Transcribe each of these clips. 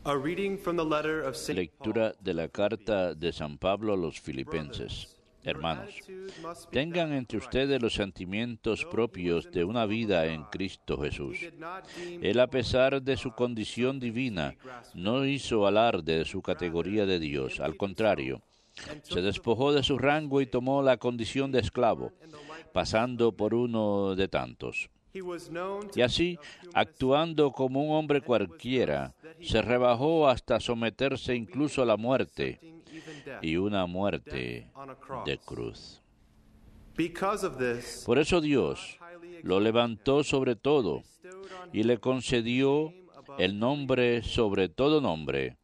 A reading from the letter of St. Lectura de la carta de San Pablo a los Filipenses. Hermanos, tengan entre ustedes los sentimientos propios de una vida en Cristo Jesús. Él, a pesar de su condición divina, no hizo alarde de su categoría de Dios. Al contrario, se despojó de su rango y tomó la condición de esclavo, pasando por uno de tantos. Y así, actuando como un hombre cualquiera, se rebajó hasta someterse incluso a la muerte, y una muerte de cruz. Por eso Dios lo levantó sobre todo y le concedió el nombre sobre todo nombre,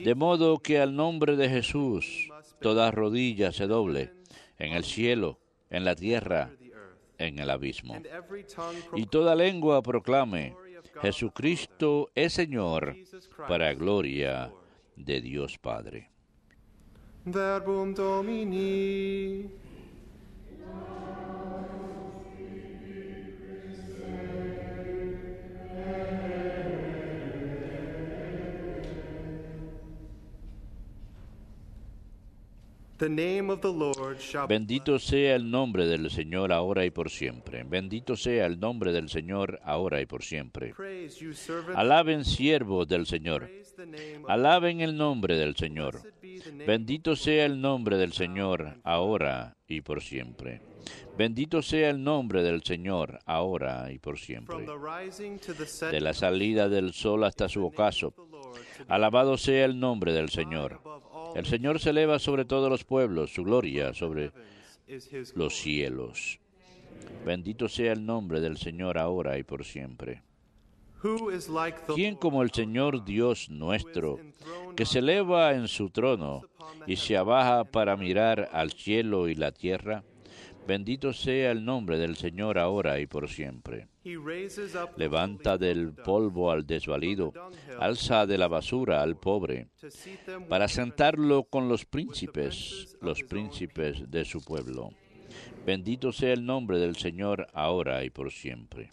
de modo que al nombre de Jesús toda rodilla se doble, en el cielo, en la tierra, en el abismo, y toda lengua proclame: Jesucristo es Señor, para gloria de Dios Padre. Verbum Domini. The name of the Lord shall be Bendito sea el nombre del Señor ahora y por siempre. Bendito sea el nombre del Señor ahora y por siempre. praised, you servants. Alaben siervos del Señor. Praise the name of Alaben el nombre del Señor. Blessed be the name Bendito sea el nombre del Señor ahora y por siempre. Bendito sea el nombre del Señor ahora y por siempre. from the rising to the setting De la salida del sol hasta su ocaso. of the Lord to be Alabado sea el nombre del Señor. above all El Señor se eleva sobre todos los pueblos, su gloria sobre is his los cielos. Bendito sea el nombre del Señor ahora y por siempre. Who is like the ¿Quién Lord, como el Señor Dios who is nuestro, enthroned que on se eleva en su trono y se abaja para mirar al cielo y la tierra? Bendito sea el nombre del Señor ahora y por siempre. He raises up the Levanta del polvo al desvalido, alza de la basura al pobre, to seat them para sentarlo con los príncipes de su pueblo. Bendito sea el nombre del Señor ahora y por siempre.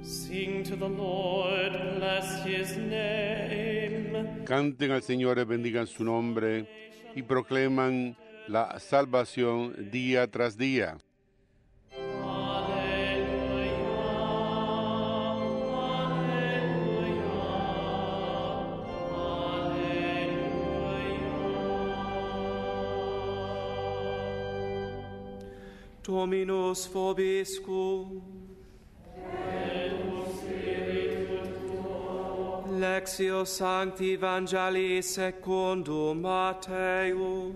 Sing to the Lord, bless his name. Canten al Señor y bendigan su nombre y proclaman la salvación día tras día. Dominus vobiscum. Lectio Sancti Evangelii secundum Mattheum.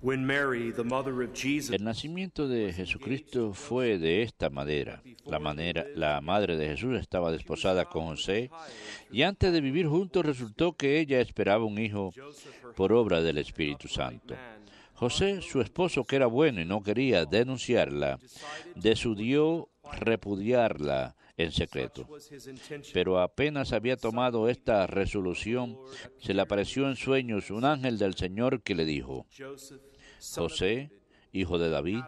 When Mary, the mother of Jesus, El nacimiento de Jesucristo fue de esta manera. La madre de Jesús estaba desposada con José y antes de vivir juntos resultó que ella esperaba un hijo por obra del Espíritu Santo. José, su esposo, que era bueno y no quería denunciarla, decidió repudiarla en secreto. Pero apenas había tomado esta resolución, se le apareció en sueños un ángel del Señor que le dijo: José, hijo de David,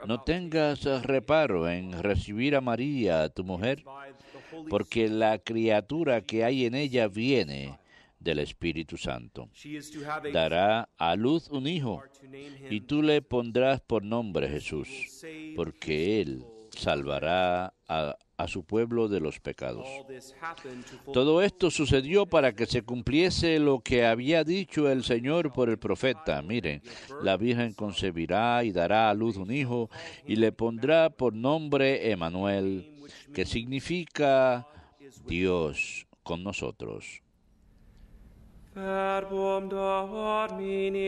no tengas reparo en recibir a María, tu mujer, porque la criatura que hay en ella viene del Espíritu Santo. Dará a luz un hijo, y tú le pondrás por nombre Jesús, porque él salvará a su pueblo de los pecados. Todo esto sucedió para que se cumpliese lo que había dicho el Señor por el profeta. Miren, la Virgen concebirá y dará a luz un hijo, y le pondrá por nombre Emmanuel, que significa Dios con nosotros. Verbum Domini.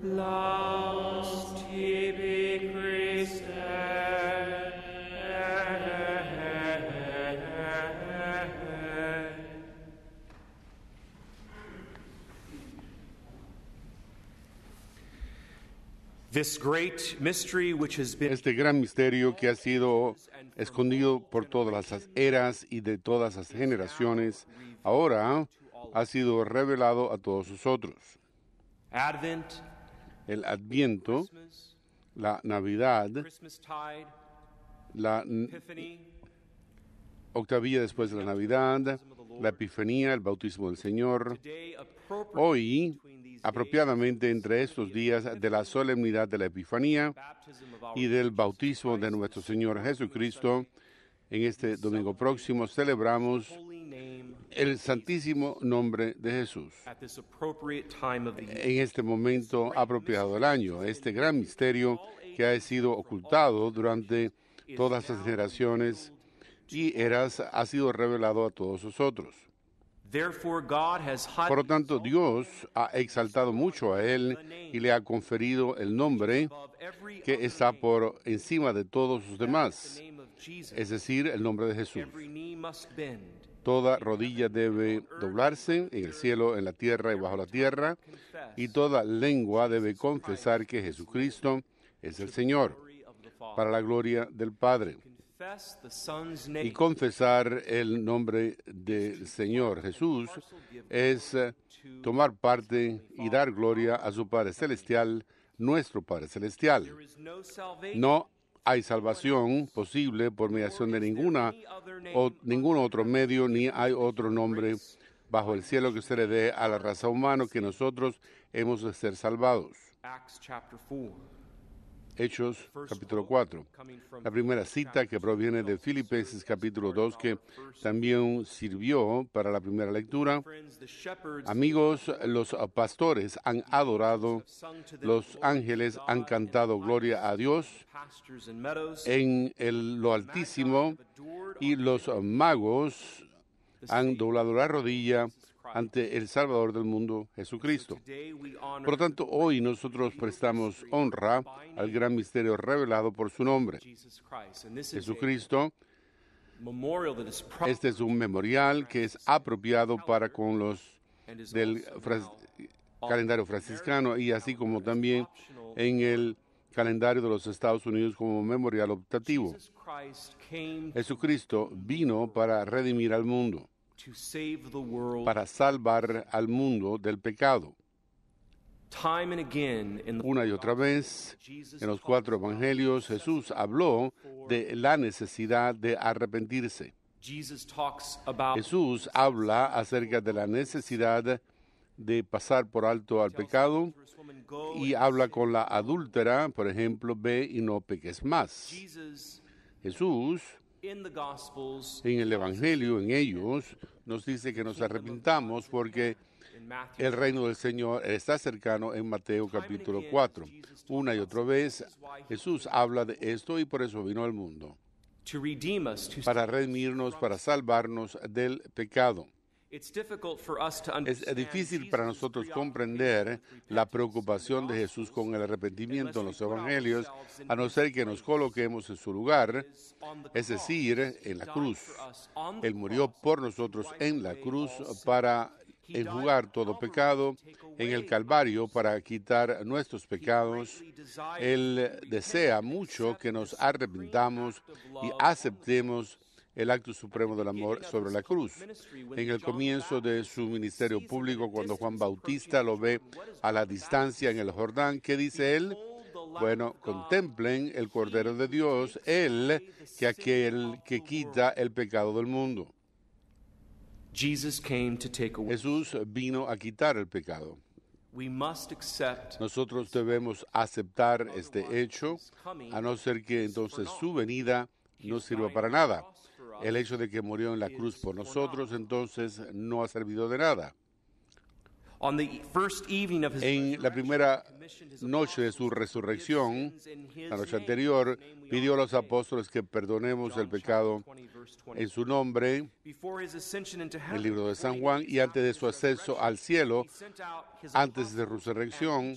Laus tibi Christe. This great mystery which has been Este gran misterio que ha sido escondido por todas las eras y de todas las generaciones, ahora ha sido revelado a todos nosotros. Advent, El Adviento, Christmas, la Navidad, Christmastide, la Epiphany, octavilla después de la Navidad, la Epifanía, el bautismo del Señor. today appropriate Hoy, between these apropiadamente entre estos días de la solemnidad de la Epifanía baptism of our y del bautismo de nuestro Señor Jesucristo, en este domingo próximo celebramos holy name el santísimo nombre de Jesús. at this appropriate time of the year. En este momento apropiado del año, este gran misterio que ha sido ocultado durante todas las generaciones y eras ha sido revelado a todos nosotros. Therefore God has Por lo highly tanto, Dios ha exaltado mucho a él y le ha conferido el nombre above every que other está name, por encima de todos los the demás, name of Jesus. es decir, el nombre de Jesús. Every knee must bend. Toda rodilla debe doblarse en el cielo, en la tierra y bajo la tierra, y toda lengua debe confesar que Jesucristo es el Señor, Glory of the Father. para la gloria del Padre. Confess the Son's Y name. confesar el nombre del Señor Jesús es tomar parte y dar gloria a su Padre Celestial, nuestro Padre Celestial. There is no salvation. No hay salvación posible por mediación de ningún otro medio, ni hay otro nombre bajo el cielo que se le dé a la raza humana que nosotros hemos de ser salvados. Acts chapter 4. Hechos capítulo 4. La primera cita que proviene de Filipenses capítulo 2, que también sirvió para la primera lectura. Friends, the shepherds Amigos, los pastores han adorado, sung to them, los ángeles han cantado gloria a Dios pastures and meadows. en lo altísimo, y los magos han doblado la rodilla ante el Salvador del mundo, Jesucristo. Today we honor Por lo tanto, hoy nosotros prestamos honra al gran misterio revelado por su nombre, Jesus Christ. And this is a Jesucristo. memorial that is proper Este es un memorial que es apropiado para con los and is del also calendario franciscano, y así como también en el calendario de los Estados Unidos como memorial optativo. Jesus Christ came Jesucristo vino para redimir al mundo, to save the world. para salvar al mundo del pecado. Time and again in the Una y otra vez, Jesus en los cuatro evangelios, Jesús habló de la necesidad de arrepentirse. Jesus talks about Jesús habla acerca de la necesidad de pasar por alto al pecado this woman, go y habla con la adúltera, por ejemplo, ve y no peques más. Jesus Jesús, in the Gospels en el Evangelio, en ellos, nos dice que nos arrepintamos porque in Matthew el reino del Señor está cercano en Mateo capítulo 4. Una y otra vez Jesús habla de esto y por eso vino al mundo, to redeem us, to para redimirnos, para salvarnos del pecado. It's difficult for us to Es understand difícil para Jesus' nosotros preoccupation comprender with la repentance preocupación de in the Jesús con el arrepentimiento en los unless we put evangelios, ourselves in a no ser que nos coloquemos en su lugar, Gospels on the es decir, en la died cruz. for us on the Él murió cross por nosotros en la cruz para enjugar todo pecado, en el Calvario para quitar nuestros pecados. Él desea mucho que nos arrepintamos y aceptemos el acto supremo del amor sobre la cruz. En el comienzo de su ministerio público, cuando Juan Bautista lo ve a la distancia en el Jordán, ¿qué dice él? Bueno, contemplen el Cordero de Dios, él que aquel que quita el pecado del mundo. Jesus came to take away. Jesús vino a quitar el pecado. We must accept Nosotros debemos aceptar este hecho, a no ser que entonces su venida no sirva para nada. El hecho de que murió en la cruz por nosotros, entonces no ha servido de nada. En la primera noche de su resurrección, la noche anterior, pidió a los apóstoles que perdonemos el pecado en su nombre, el libro de San Juan, y antes de su ascenso al cielo, antes de su resurrección,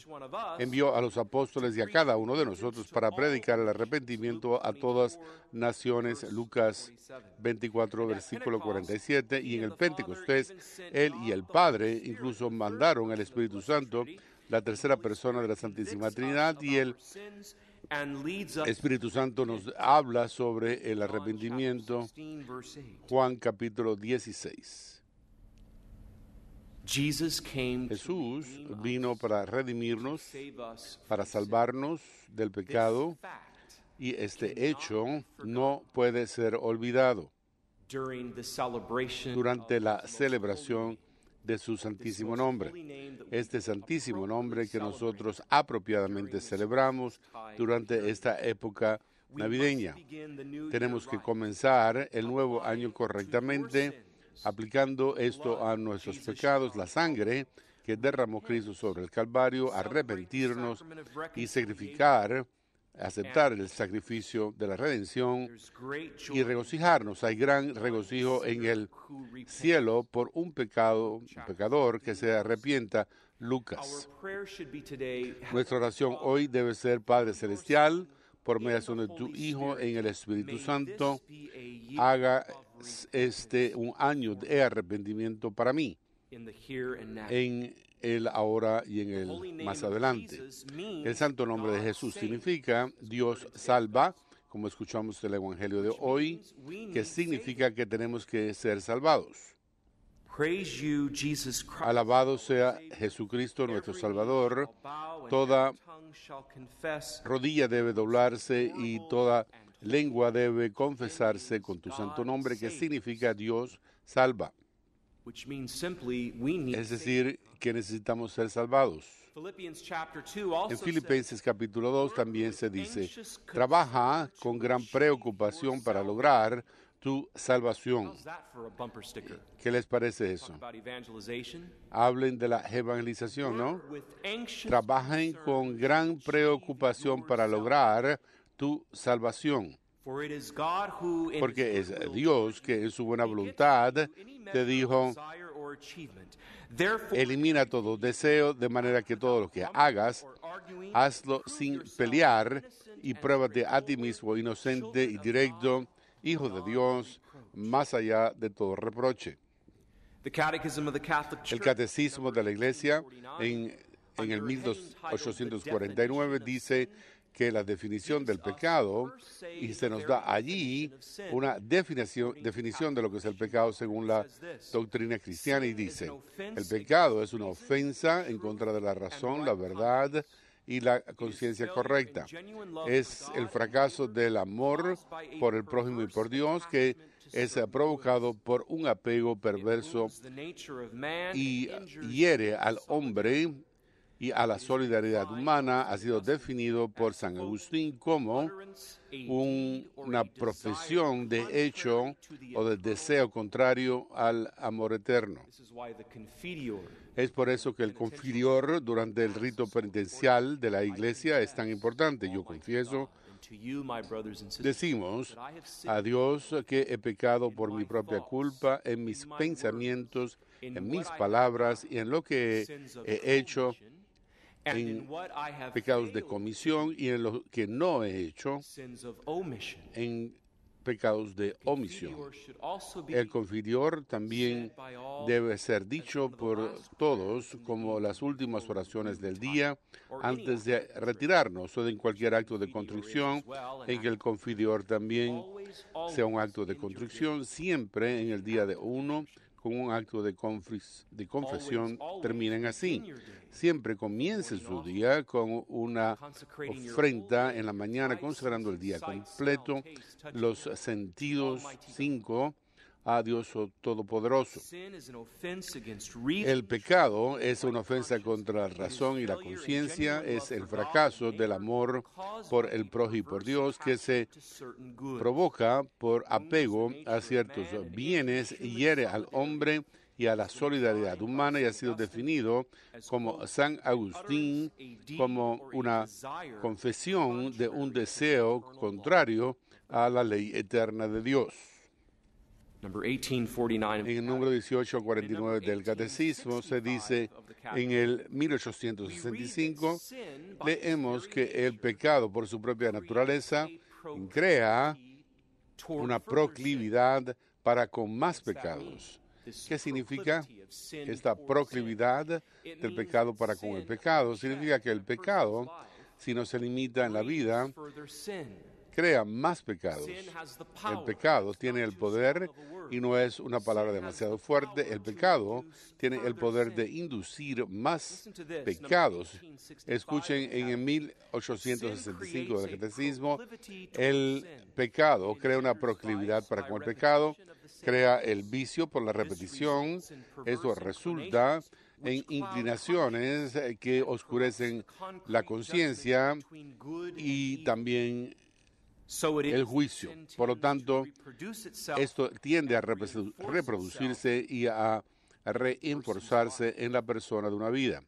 envió a los apóstoles y a cada uno de nosotros para predicar el arrepentimiento a todas naciones, Lucas 24, versículo 47, y en el Pentecostés, Él y el Padre incluso mandaron al Espíritu Santo, la tercera persona de la Santísima Trinidad, y el Espíritu Santo nos habla sobre el arrepentimiento. Juan capítulo 16. Jesús vino para redimirnos, para salvarnos del pecado, y este hecho no puede ser olvidado durante la celebración de su santísimo nombre. Este santísimo nombre que nosotros apropiadamente celebramos durante esta época navideña. Tenemos que comenzar el nuevo año correctamente, aplicando esto a nuestros pecados, la sangre que derramó Cristo sobre el Calvario, arrepentirnos y aceptar el sacrificio de la redención y regocijarnos. Hay gran regocijo en el cielo por un pecador que se arrepienta. Lucas. Nuestra oración hoy debe ser: Padre Celestial, por mediación de tu Hijo en el Espíritu Santo, haga un año de arrepentimiento para mí, en el ahora y en el más adelante. El santo nombre de Jesús significa Dios salva, como escuchamos del Evangelio de hoy, que significa que tenemos que ser salvados. Alabado sea Jesucristo nuestro Salvador. Toda rodilla debe doblarse y toda lengua debe confesarse con tu santo nombre, que significa Dios salva. Es decir, que necesitamos ser salvados. En Filipenses capítulo 2 también se dice: trabaja con gran preocupación para lograr tu salvación. ¿Qué les parece eso? Hablen de la evangelización, ¿no? Trabajen con gran preocupación para lograr tu salvación. Porque es Dios que en su buena voluntad te dijo: elimina todo deseo, de manera que todo lo que hagas, hazlo sin pelear y pruébate a ti mismo inocente y directo, hijo de Dios, más allá de todo reproche. El Catecismo de la Iglesia en el 1849 dice que la definición del pecado, y se nos da allí una definición de lo que es el pecado según la doctrina cristiana, y dice: el pecado es una ofensa en contra de la razón, la verdad y la conciencia correcta. Es el fracaso del amor por el prójimo y por Dios, que es provocado por un apego perverso y hiere al hombre y a la solidaridad humana. Ha sido definido por San Agustín como una profesión de hecho o de deseo contrario al amor eterno. Es por eso que el confirior durante el rito penitencial de la Iglesia es tan importante. Yo confieso, decimos a Dios que he pecado por mi propia culpa en mis pensamientos, en mis palabras y en lo que he hecho, en pecados de comisión y en lo que no he hecho, en pecados de omisión. El confirior también debe ser dicho por todos como las últimas oraciones del día antes de retirarnos, o en cualquier acto de contrición, en que el confirior también sea un acto de contrición, siempre en el día de uno, con un acto de confesión. Terminen así. Siempre comiencen su día con una ofrenda en la mañana, consagrando el día completo, los sentidos 5 a Dios Todopoderoso. El pecado es una ofensa contra la razón y la conciencia, es el fracaso del amor por el prójimo y por Dios, que se provoca por apego a ciertos bienes y hiere al hombre y a la solidaridad humana y ha sido definido como San Agustín como una confesión de un deseo contrario a la ley eterna de Dios. En el número 1849 del Catecismo se dice, en el 1865, leemos que el pecado por su propia naturaleza crea una proclividad para con más pecados. ¿Qué significa esta proclividad del pecado para con el pecado? Significa que el pecado, si no se limita en la vida, crea más pecados. El pecado tiene el poder, y no es una palabra demasiado fuerte, el pecado tiene el poder de inducir más pecados. Escuchen, en el 1865 del Catecismo, el pecado crea una proclividad para con el pecado, crea el vicio por la repetición. Esto resulta en inclinaciones que oscurecen la conciencia y también el juicio. Por lo tanto, esto tiende a reproducirse y a reenforzarse en la persona de una vida.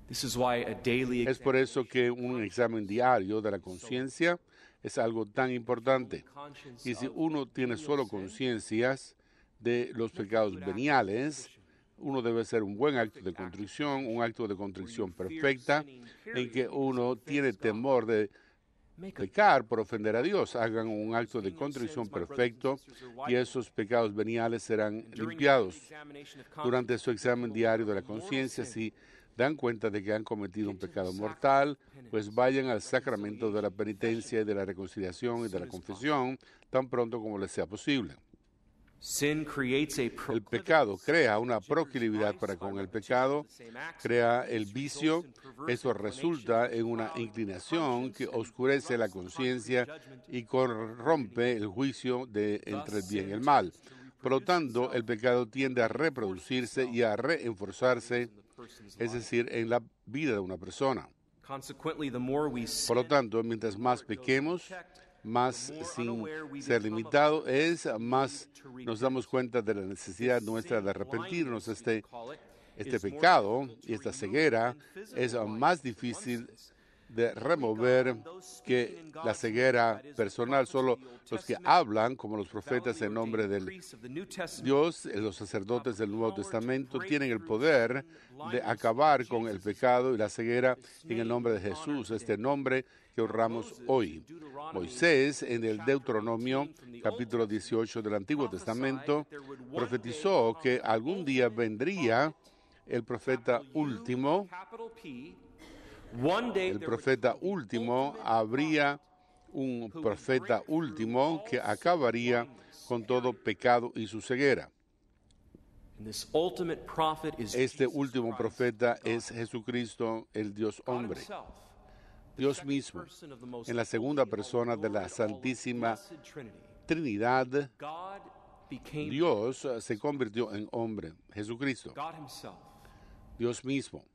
Es por eso que un examen diario de la conciencia es algo tan importante. Y si uno tiene solo conciencias de los pecados veniales, uno debe hacer un buen acto de contrición, un acto de contrición perfecta, en que uno tiene temor de pecar por ofender a Dios. Hagan un acto de contrición perfecto y esos pecados veniales serán limpiados. Durante su examen diario de la conciencia, si dan cuenta de que han cometido un pecado mortal, pues vayan al sacramento de la penitencia y de la reconciliación y de la confesión tan pronto como les sea posible. El pecado crea una proclividad para con el pecado, crea el vicio. Eso resulta en una inclinación que oscurece la conciencia y corrompe el juicio entre el bien y el mal. Por lo tanto, el pecado tiende a reproducirse y a reenforzarse, es decir, en la vida de una persona. Por lo tanto, mientras más pequemos, más sin ser limitado es, más nos damos cuenta de la necesidad nuestra de arrepentirnos. Este pecado y esta ceguera es más difícil de remover que la ceguera personal. Solo los que hablan, como los profetas en nombre del Dios, los sacerdotes del Nuevo Testamento, tienen el poder de acabar con el pecado y la ceguera en el nombre de Jesús, este nombre que honramos hoy. Moisés, en el Deuteronomio, capítulo 18 del Antiguo Testamento, profetizó que algún día vendría el profeta último. El profeta último, habría un profeta último que acabaría con todo pecado y su ceguera. Este último profeta es Jesucristo, el Dios hombre. Dios mismo, en la segunda persona de la Santísima Trinidad, Dios se convirtió en hombre, Jesucristo. Dios mismo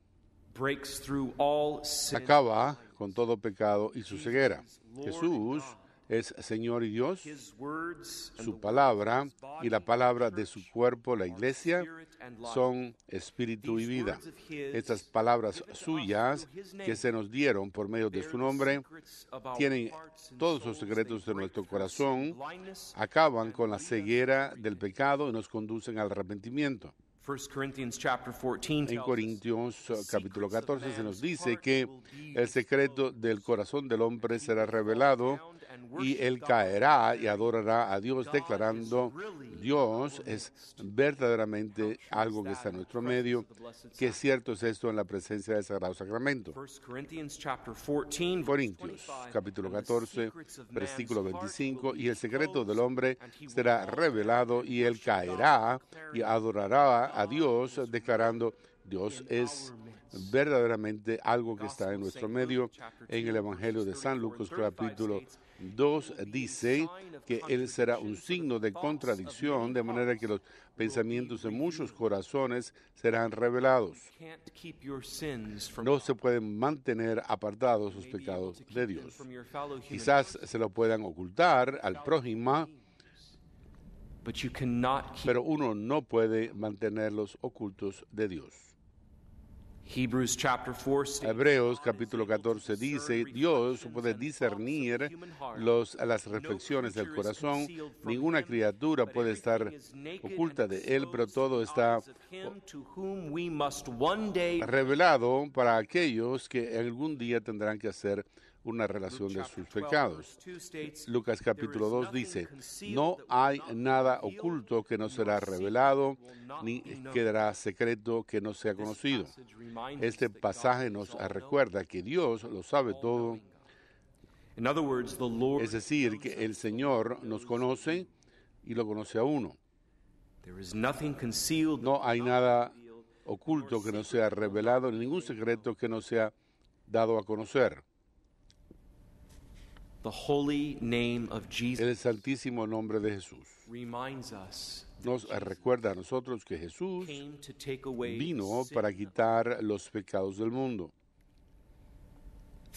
acaba con todo pecado y su ceguera. Jesús es Señor y Dios. Su palabra y la palabra de su cuerpo, la iglesia, son espíritu y vida. Estas palabras suyas que se nos dieron por medio de su nombre tienen todos los secretos de nuestro corazón, acaban con la ceguera del pecado y nos conducen al arrepentimiento. En Corintios capítulo 14 se nos dice que el secreto del corazón del hombre será revelado y él caerá y adorará a Dios, declarando: Dios es verdaderamente algo que está en nuestro medio. Qué cierto es esto en la presencia del Sagrado Sacramento. Corintios capítulo 14, versículo 25: y el secreto del hombre será revelado y él caerá y adorará a Dios, declarando: Dios es verdaderamente algo que está en nuestro medio. En el Evangelio de San Lucas capítulo 2 dice que Él será un signo de contradicción, de manera que los pensamientos de muchos corazones serán revelados. No se pueden mantener apartados los pecados de Dios. Quizás se lo puedan ocultar al prójimo, but you cannot keep. pero uno no puede mantenerlos ocultos de Dios. Hebrews chapter 4 states, Hebreos capítulo 14 dice, Dios puede discernir las reflexiones del corazón, ninguna criatura puede estar oculta de Él, pero todo está revelado para aquellos que algún día tendrán que hacer una relación de sus pecados. Lucas capítulo 2 dice, no hay nada oculto que no será revelado, ni quedará secreto que no sea conocido. Este pasaje nos recuerda que Dios lo sabe todo, es decir, que el Señor nos conoce y lo conoce a uno. No hay nada oculto que no sea revelado, ni ningún secreto que no sea dado a conocer. The holy name of Jesus El santísimo nombre de Jesús reminds us nos recuerda a nosotros que Jesús came to take away vino sin. para quitar los pecados del mundo.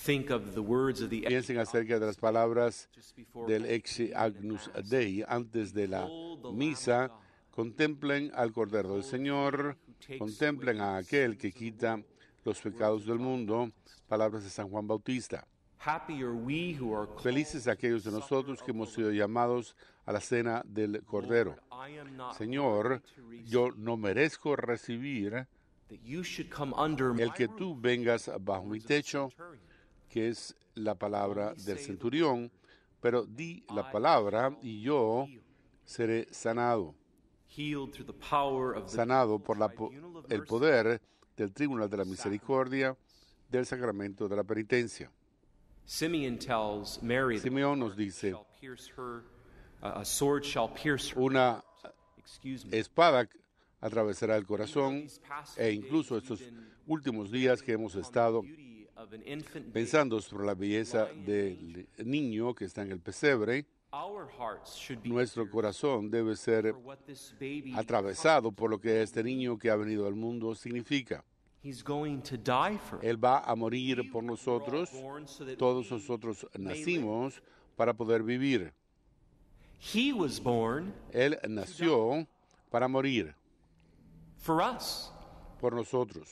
Think of the words of the Piensen acerca de las palabras del Ex Agnus Dei antes de la misa. Contemplen al Cordero del Señor, contemplen a aquel que quita los pecados del mundo. Palabras de San Juan Bautista. Happy are we who are called. Felices aquellos de nosotros que hemos sido llamados a la cena del Cordero. I am not Señor, worthy to receive yo no merezco recibir that you should come under el my que roof. tú vengas bajo mi techo, que es la palabra del centurión, pero di la palabra y yo seré sanado. Healed through the power of the Sanado por tribunal of el mercy. poder del tribunal de la misericordia, del sacramento de la penitencia. Simeon tells Mary that Simeón nos dice, shall pierce her, a sword shall pierce her. una Excuse me. espada atravesará el corazón, e incluso estos últimos días que hemos estado Beauty of an infant baby. pensando sobre la belleza del niño que está en el pesebre, Our hearts should be nuestro corazón debe ser for what this baby atravesado por lo que este niño que ha venido al mundo significa. He's going to die for us. Él va a morir por nosotros. Born so that Todos nosotros nacimos para poder vivir. he was born Él nació para morir for us. por nosotros.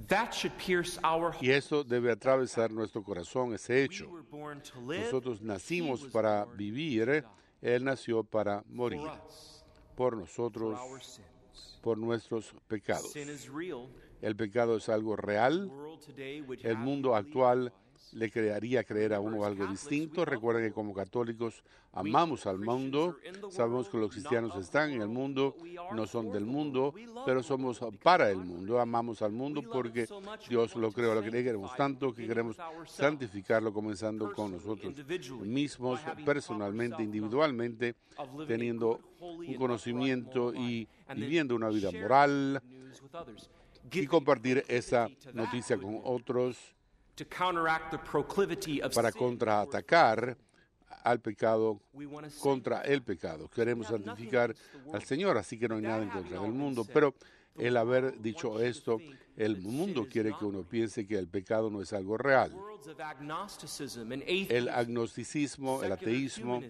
That should pierce our heart. Y eso debe atravesar nuestro corazón, ese We hecho. were born to live. Nosotros He nacimos was para born vivir. Él nació para for morir us, por for nosotros, our sins. por nuestros pecados. Sin is real. El pecado es algo The real. world today would El have mundo you believe actual otherwise. le crearía creer a uno algo distinto. Recuerden que como católicos amamos al mundo, sabemos que los cristianos están en el mundo, no son del mundo, pero somos para el mundo, amamos al mundo porque Dios lo creó, lo queremos tanto que queremos santificarlo comenzando con nosotros mismos, personalmente, individualmente, teniendo un conocimiento y viviendo una vida moral y compartir esa noticia con otros To counteract the proclivity of para sin. contraatacar al pecado, We want to say contra el pecado. Queremos santificar al Señor, así que no hay nada en contra del mundo. Pero el haber dicho esto, el mundo quiere que uno piense que el pecado no es algo real. worlds of agnosticism and El atheism. agnosticismo, el ateísmo,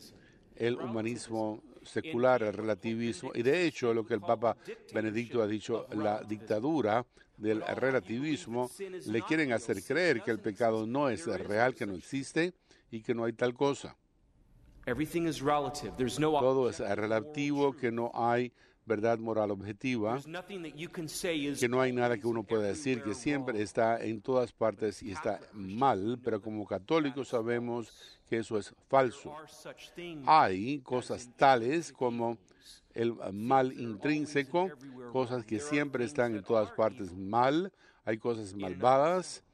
el humanismo secular, el relativismo, y de hecho lo que el Papa Benedicto ha dicho, la dictadura del relativismo, le quieren hacer creer que el pecado no es real, que no existe y que no hay tal cosa. Everything is relative. There's no Todo es relativo, que no hay verdad moral objetiva, There's nothing that you can say is que no hay nada que uno pueda decir que siempre está en todas partes y está mal, pero como católicos sabemos que eso es falso. are such things. Hay cosas tales como el mal intrínseco, cosas que siempre están en todas partes mal, hay cosas malvadas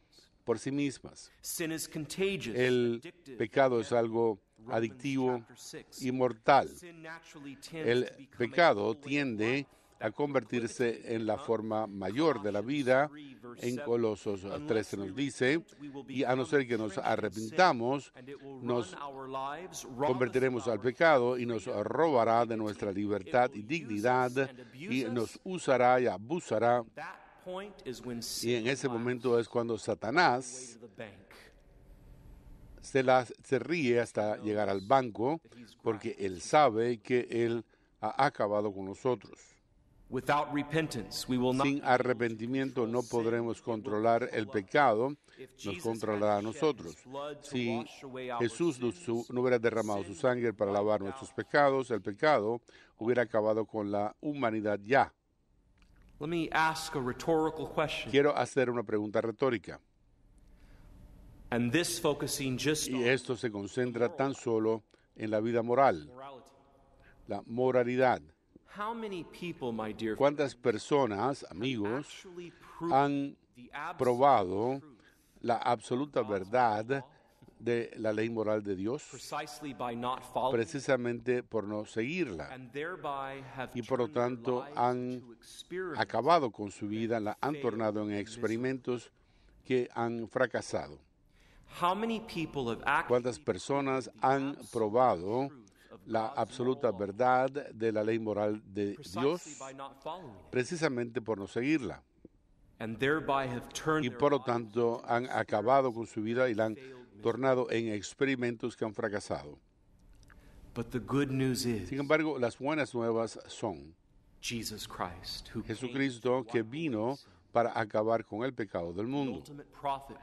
por sí mismas. Sin is contagious. El addictive. pecado es algo adictivo Chapter 6. y mortal. Sin naturally tends El to become a pecado whole way of tiende life. a convertirse en la forma mayor de la vida. En Colosos 13 nos dice, y a no ser que nos arrepintamos, nos convertiremos al pecado y nos robará de nuestra libertad y dignidad y nos usará y abusará. Y en ese momento es cuando Satanás se ríe hasta llegar al banco, porque él sabe que él ha acabado con nosotros. Without repentance, we will not. Sin arrepentimiento no podremos controlar el pecado, nos controlará a nosotros. Si Jesús no hubiera derramado su sangre para lavar nuestros pecados, el pecado hubiera acabado con la humanidad ya. Let me ask a rhetorical question. Quiero hacer una pregunta retórica, And this focusing just y on esto se concentra tan solo en la vida moral, morality. la moralidad. How many people, my dear friends, ¿Cuántas personas, amigos, actually prove han the absolute probado truth la absoluta verdad de la ley moral de Dios precisely by not following precisamente por no seguirla, and thereby have y por lo turned their tanto lives han into experiments acabado con su vida, la han tornado en experimentos que han fracasado? How many people have ¿Cuántas actually personas han probado la absoluta verdad de la ley moral de precisely Dios by not following it precisamente por no seguirla? and thereby have turned Y their por lo lives tanto han acabado con su vida y la han tornado en experimentos que han fracasado. But the good news is Sin embargo, las buenas nuevas son Jesus Christ, who came Jesucristo, que vino para acabar con el pecado del the mundo. ultimate prophet,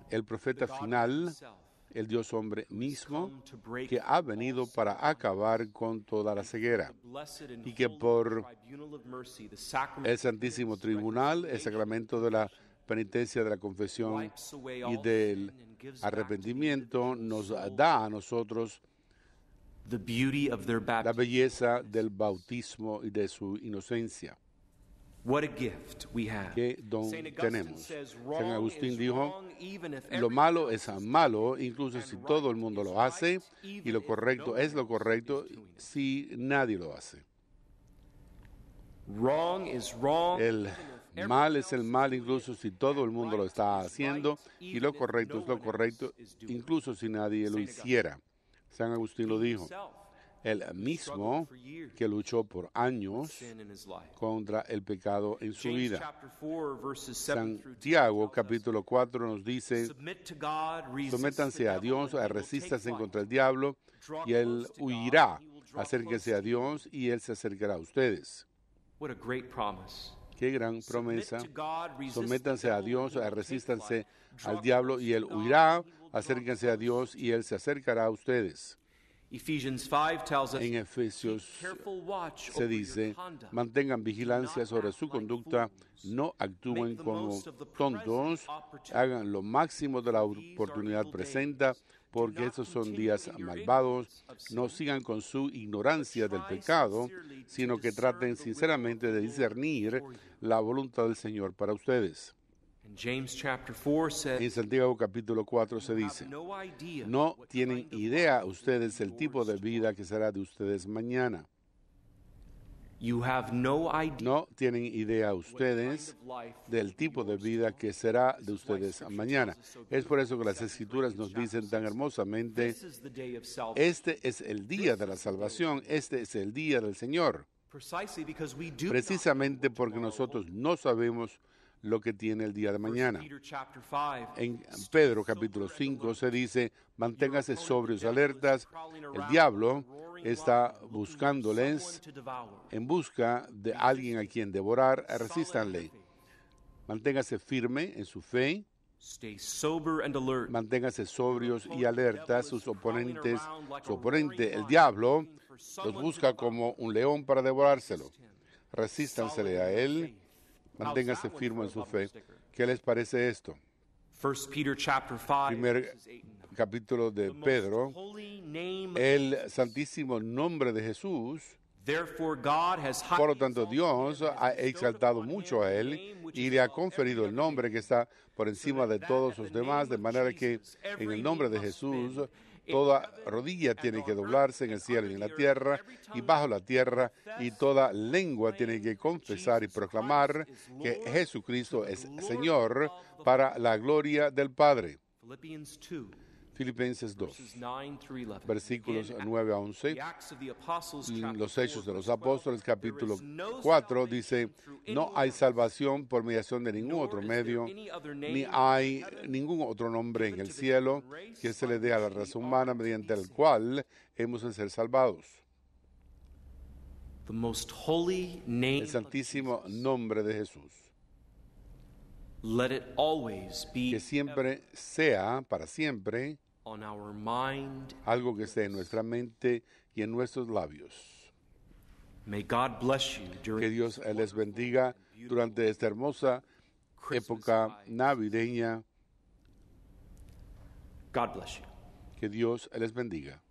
El profeta God final, himself, el Dios hombre mismo, come to break que ha venido para acabar con toda la ceguera, the blessed and y que holy por tribunal of mercy, the sacrament el Santísimo Tribunal, el sacramento de la penitencia, de la confesión wipes away y all del sin and gives back to arrepentimiento, the nos soul da a nosotros the beauty of their la baptism. belleza del bautismo y de su inocencia. What a gift we have. Qué don Saint Augustine tenemos. says, San "Wrong Agustín is dijo, wrong, even if lo everyone malo else es malo, incluso si todo el mundo lo hace, y lo correcto es lo correcto si nadie lo hace. Wrong is wrong. El mal es el mal, incluso si todo el mundo lo está haciendo, y lo correcto es lo correcto, incluso si nadie lo hiciera. San Agustín lo dijo, él mismo que luchó por años Sin in his life. contra el pecado en su James vida. chapter 4 verses 7 through 10 Santiago tells us, capítulo 4 nos dice, submit to God, resist the sométanse a devil, Dios, and he will resístanse take contra el flight. diablo, Draw y él close to God, huirá. and he will draw Acérquense close a to you. Dios y él se acercará a ustedes. What a great promise. Qué gran promesa. Submit to God, resist Sométanse the a devil, Dios, and he will take resístanse flight. Draw al diablo close y él to God, huirá. and he will draw Acérquense a close. Dios y él se acercará a ustedes. Ephesians 5 tells us, En Efesios "Keep careful watch se over dice, your conduct. mantengan vigilancia sobre su conducta, no actúen como tontos, hagan lo máximo de la oportunidad presente, porque estos son días malvados. No sigan con su ignorancia del pecado, sino que traten sinceramente de discernir la voluntad del Señor para ustedes. And James chapter 4 says, En Santiago capítulo 4 se dice, no idea no what tienen kind of idea life ustedes el tipo de yours vida que será de ustedes mañana. You have no idea No tienen idea what kind ustedes of life del tipo de vida que será de ustedes mañana. Es por eso que las Escrituras nos dicen tan hermosamente, this is the day of salvation. este es el día de la salvación, este es el día del Señor. Precisely because we do Precisamente porque nosotros no sabemos lo que tiene el día de mañana. Peter chapter 5 En Pedro capítulo 5 se dice, manténgase sobrios, alertas. El diablo está buscándoles en busca de alguien a quien devorar, resístanle. Manténgase firme en su fe, Stay sober and alert. manténgase sobrios y alertas. Sus oponentes, su oponente, el diablo, los busca como un león para devorárselo. Resístansele a él, manténgase firme en su fe. ¿Qué les parece esto? 1 Peter chapter 5 Primer verses 8 and 9. capítulo de The most Pedro, holy name of el santísimo nombre de Jesús. Therefore God has highly Por lo tanto, exalted Dios him and ha has bestowed exaltado upon mucho him a the él name which y is le ha above conferido every el other nombre name, que está por so encima de that todos at los the demás, name de of manera que Jesus, en every el nombre de knee must Jesús bend, in toda heaven rodilla and tiene que on doblarse en el earth cielo and y en under la the earth, tierra every y tongue bajo la tierra, y confess toda and lengua tiene proclaim que confesar y Jesus proclamar Christ is que Lord Jesucristo to the es glory Señor of the para la gloria del Padre. Philippians 2 Filipenses 2, verses 9 through 11. versículos Again, 9 a 11. the Acts of the Apostles, chapter Los 4, Hechos de los verse 12, Apóstoles, there capítulo is no 4, dice, salvation through any no hay other, salvación por mediación de ningún nor otro is there medio, any other ni name hay in heaven ningún otro nombre en given el to the cielo human race que se by le dé a la which we raza are humana to mediante be el saved. cual hemos de ser salvados. the most holy name, el santísimo nombre de Jesús. let it always Que be siempre sea, para siempre, on our mind. algo que esté en nuestra mente y en nuestros labios. May God bless you Que during Dios les bendiga durante esta hermosa época navideña. God bless you. Que Dios les bendiga.